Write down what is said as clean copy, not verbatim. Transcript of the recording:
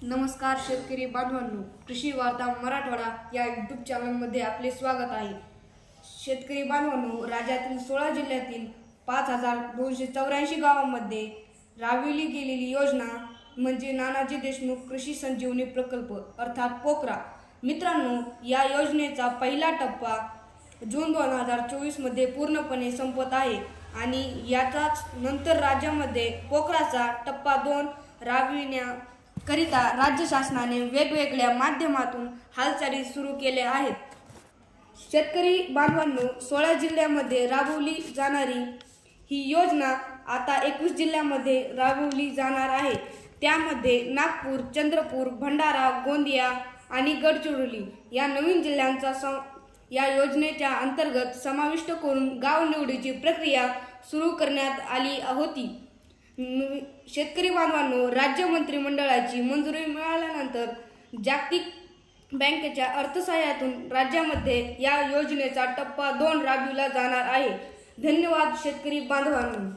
नमस्कार शेतकरी बांधवांनो, कृषी वार्ता मराठवाडा या यूट्यूब चॅनलमध्ये आपले स्वागत आहे। शेतकरी बांधवांनो, राज्यातील 16 जिल्ह्यातील 5284 गावांमध्ये राबविली गेलेली योजना म्हणजे नानाजी देशमुख कृषी संजीवनी प्रकल्प अर्थात पोकरा। मित्रांनो, या योजनेचा पहिला टप्पा जून 2024 मध्ये पूर्णपणे संपत आहे आणि याचाच नंतर राज्यामध्ये पोकराचा टप्पा 2 राबविण्याकरिता राज्य शासनाने वेगवेगळ्या माध्यमातून हालचाली सुरू केल्या आहेत। शेतकरी बांधवांनो, 16 जिल्ह्यामध्ये राबवली जाणारी ही योजना आता 21 जिल्ह्यामध्ये राबवली जाणार आहे। त्यामध्ये नागपूर, चंद्रपूर, भंडारा, गोंदिया आणि गडचिरोली या नवीन जिल्ह्यांचा या योजनेच्या अंतर्गत समाविष्ट करून गाव निवडीची प्रक्रिया सुरू करण्यात आली होती। शेतकरी बांधवांनो, राज्य मंत्रिमंडळाची मंजुरी मिळाल्यानंतर जागतिक बँकेच्या अर्थसहाय्यातून राज्यामध्ये या योजनेचा टप्पा 2 राबविला जाणार आहे। धन्यवाद शेतकरी बांधवांनो।